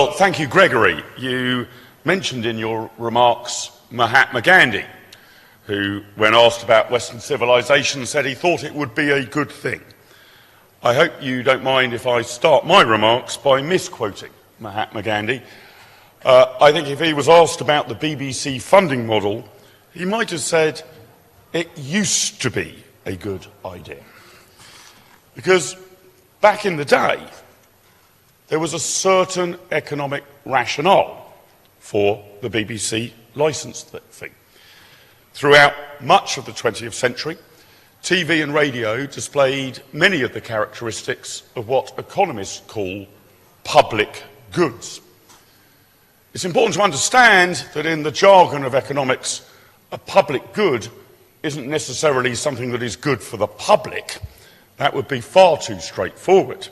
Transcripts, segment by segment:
Well, thank you, Gregory. You mentioned in your remarks Mahatma Gandhi, who, when asked about Western civilization, said he thought it would be a good thing. I hope you don't mind if I start my remarks by misquoting Mahatma Gandhi. I think if he was asked about the BBC funding model, he might have said, "It used to be a good idea." Because back in the day, there was a certain economic rationale for the BBC licence fee. Throughout much of the 20th century, TV and radio displayed many of the characteristics of what economists call public goods. It's important to understand that in the jargon of economics, a public good isn't necessarily something that is good for the public. That would be far too straightforward.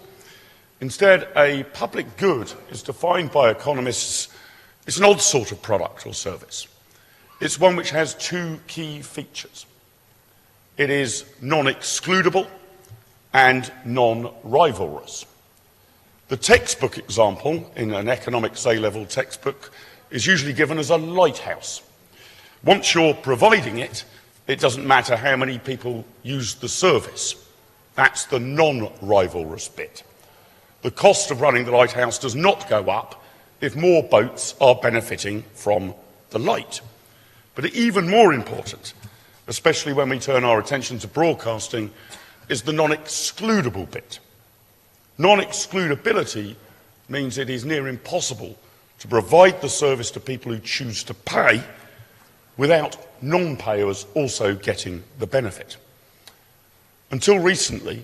Instead, a public good is defined by economists as an odd sort of product or service. It's one which has two key features. It is non-excludable and non-rivalrous. The textbook example in an economics A-level textbook is usually given as a lighthouse. Once you're providing it, it doesn't matter how many people use the service. That's the non-rivalrous bit. The cost of running the lighthouse does not go up if more boats are benefiting from the light. But even more important, especially when we turn our attention to broadcasting, is the non-excludable bit. Non-excludability means it is near impossible to provide the service to people who choose to pay without non-payers also getting the benefit. Until recently,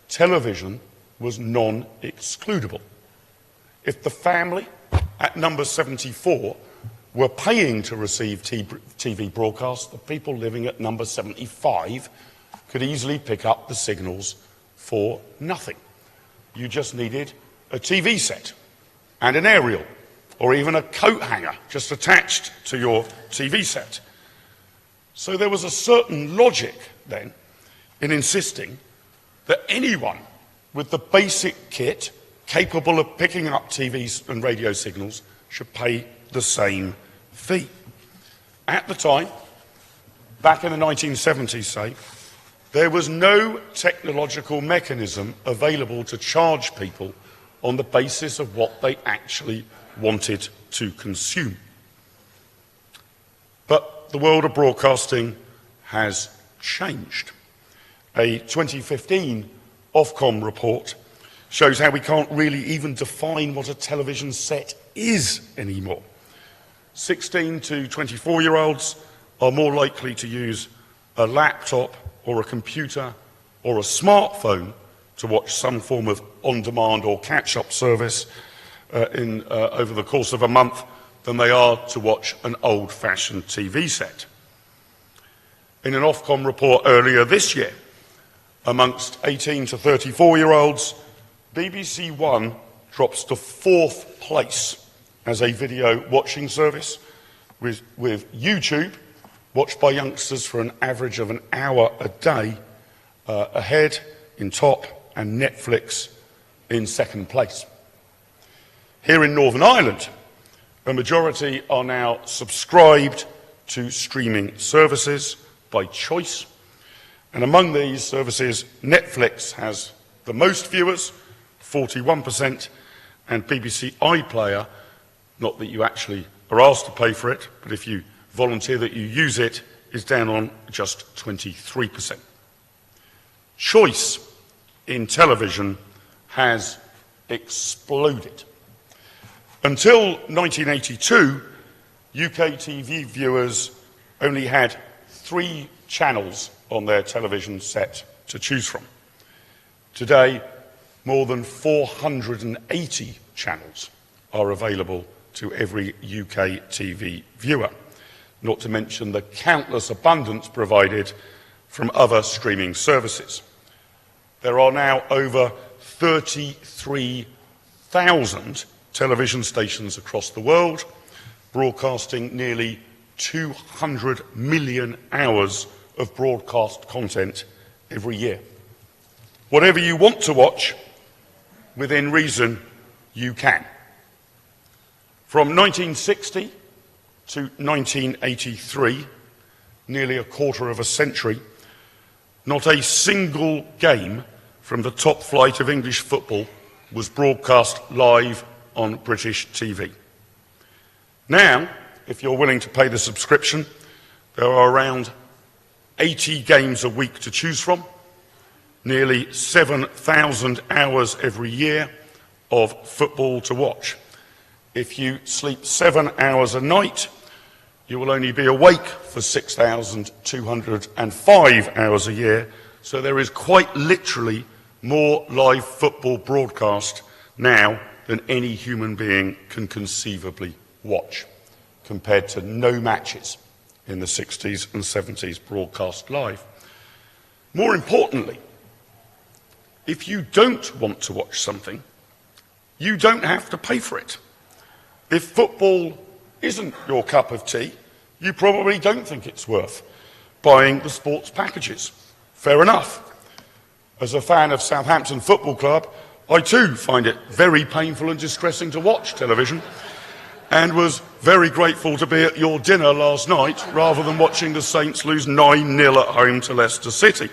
television was non-excludable. If the family at number 74 were paying to receive TV broadcasts, the people living at number 75 could easily pick up the signals for nothing. You just needed a TV set and an aerial, or even a coat hanger just attached to your TV set. So there was a certain logic then in insisting that anyone with the basic kit capable of picking up TV and radio signals should pay the same fee. At the time, back in the 1970s, say, there was no technological mechanism available to charge people on the basis of what they actually wanted to consume. But the world of broadcasting has changed. A 2015 Ofcom report shows how we can't really even define what a television set is anymore. 16 to 24-year-olds are more likely to use a laptop or a computer or a smartphone to watch some form of on-demand or catch-up service over the course of a month than they are to watch an old-fashioned TV set. In an Ofcom report earlier this year, amongst 18 to 34-year-olds, BBC One drops to 4th place as a video watching service, with YouTube, watched by youngsters for an average of an hour a day, ahead in top, and Netflix in 2nd place. Here in Northern Ireland, a majority are now subscribed to streaming services by choice, and among these services, Netflix has the most viewers, 41%, and BBC iPlayer, not that you actually are asked to pay for it, but if you volunteer that you use it, is down on just 23%. Choice in television has exploded. Until 1982, UK TV viewers only had 3 channels on their television set to choose from. Today, more than 480 channels are available to every UK TV viewer, not to mention the countless abundance provided from other streaming services. There are now over 33,000 television stations across the world, broadcasting nearly 200 million hours of broadcast content every year. Whatever you want to watch, within reason, you can. From 1960 to 1983, nearly a quarter of a century, not a single game from the top flight of English football was broadcast live on British TV. Now, if you're willing to pay the subscription, there are around 80 games a week to choose from, nearly 7,000 hours every year of football to watch. If you sleep 7 hours a night, you will only be awake for 6,205 hours a year, so there is quite literally more live football broadcast now than any human being can conceivably watch, compared to no matches in the 60s and 70s broadcast live. More importantly, if you don't want to watch something, you don't have to pay for it. If football isn't your cup of tea, you probably don't think it's worth buying the sports packages. Fair enough. As a fan of Southampton Football Club, I too find it very painful and distressing to watch television, and was very grateful to be at your dinner last night rather than watching the Saints lose 9-0 at home to Leicester City.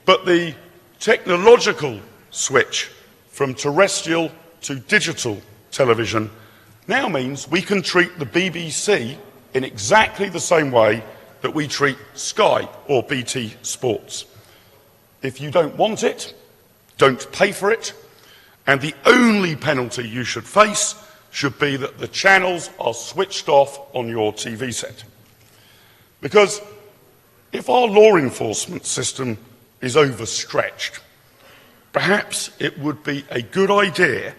But the technological switch from terrestrial to digital television now means we can treat the BBC in exactly the same way that we treat Sky or BT Sports. If you don't want it, don't pay for it, and the only penalty you should face should be that the channels are switched off on your TV set. Because if our law enforcement system is overstretched, perhaps it would be a good idea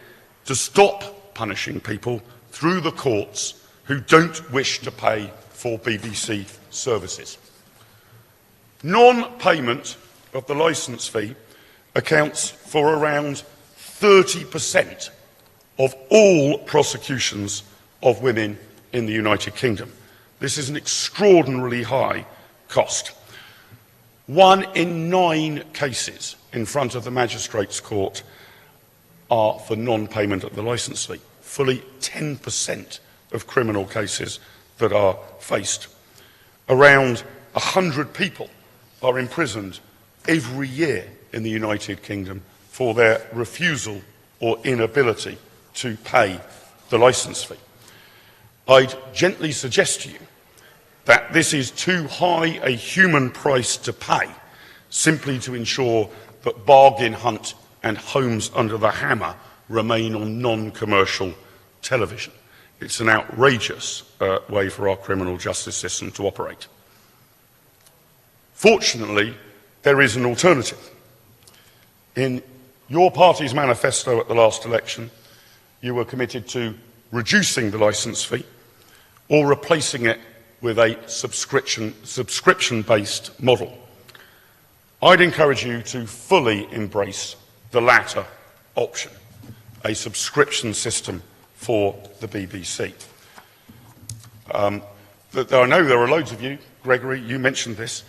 to stop punishing people through the courts who don't wish to pay for BBC services. Non-payment of the licence fee accounts for around 30% of all prosecutions of women in the United Kingdom. This is an extraordinarily high cost. 1 in 9 cases in front of the Magistrates' Court are for non-payment of the licence fee. Fully 10% of criminal cases that are faced. Around 100 people are imprisoned every year in the United Kingdom for their refusal or inability to pay the licence fee. I'd gently suggest to you that this is too high a human price to pay simply to ensure that Bargain Hunt and Homes Under the Hammer remain on non-commercial television. It's an outrageous way for our criminal justice system to operate. Fortunately, there is an alternative. In your party's manifesto at the last election, you were committed to reducing the licence fee or replacing it with a subscription-based model. I'd encourage you to fully embrace the latter option, a subscription system for the BBC. I know there are loads of you, Gregory, you mentioned this,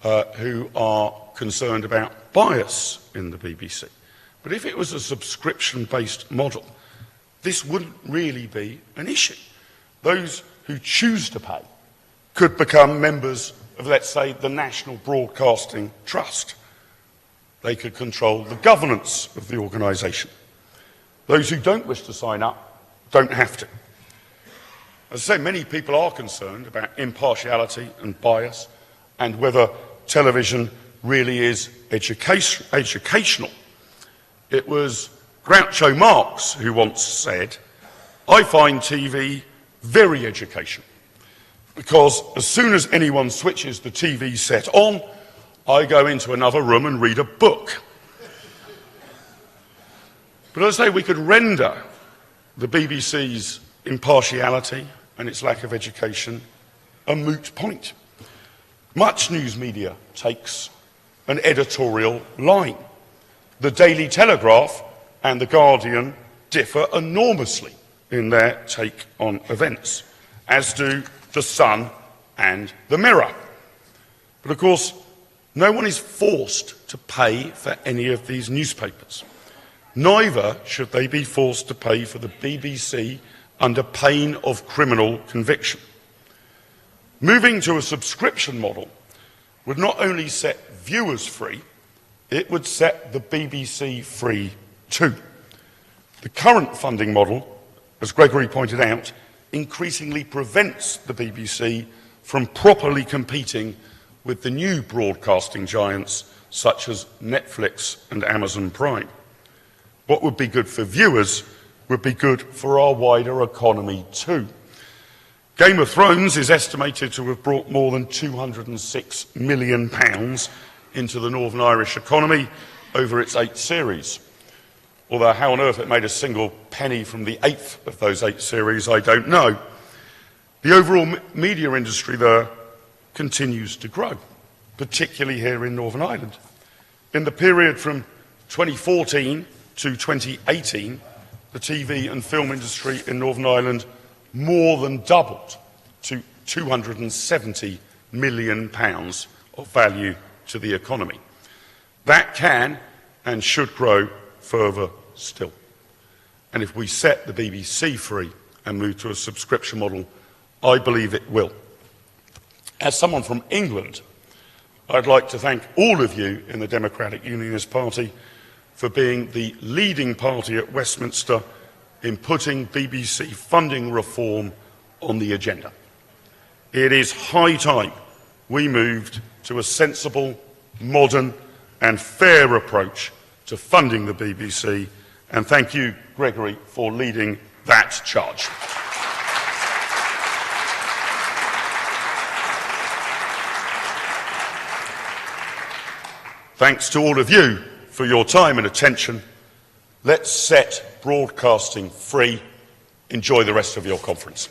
who are concerned about bias in the BBC. But if it was a subscription-based model, this wouldn't really be an issue. Those who choose to pay could become members of, let's say, the National Broadcasting Trust. They could control the governance of the organisation. Those who don't wish to sign up don't have to. As I say, many people are concerned about impartiality and bias and whether television really is educational. It was Groucho Marx who once said, "I find TV very educational, because as soon as anyone switches the TV set on, I go into another room and read a book." But as I say, we could render the BBC's impartiality and its lack of education a moot point. Much news media takes an editorial line. The Daily Telegraph and The Guardian differ enormously in their take on events, as do The Sun and The Mirror. But of course, no one is forced to pay for any of these newspapers. Neither should they be forced to pay for the BBC under pain of criminal conviction. Moving to a subscription model would not only set viewers free, it would set the BBC free too. The current funding model, as Gregory pointed out, increasingly prevents the BBC from properly competing with the new broadcasting giants such as Netflix and Amazon Prime. What would be good for viewers would be good for our wider economy too. Game of Thrones is estimated to have brought more than £206 million into the Northern Irish economy over its 8 series. Although how on earth it made a single penny from the 8th of those 8 series, I don't know. The overall media industry, though, continues to grow, particularly here in Northern Ireland. In the period from 2014 to 2018, the TV and film industry in Northern Ireland more than doubled to £270 million of value to the economy. That can and should grow further still. And if we set the BBC free and move to a subscription model, I believe it will. As someone from England, I'd like to thank all of you in the Democratic Unionist Party for being the leading party at Westminster in putting BBC funding reform on the agenda. It is high time we moved to a sensible, modern and fair approach to funding the BBC, and thank you, Gregory, for leading that charge. Thanks to all of you for your time and attention. Let's set broadcasting free. Enjoy the rest of your conference.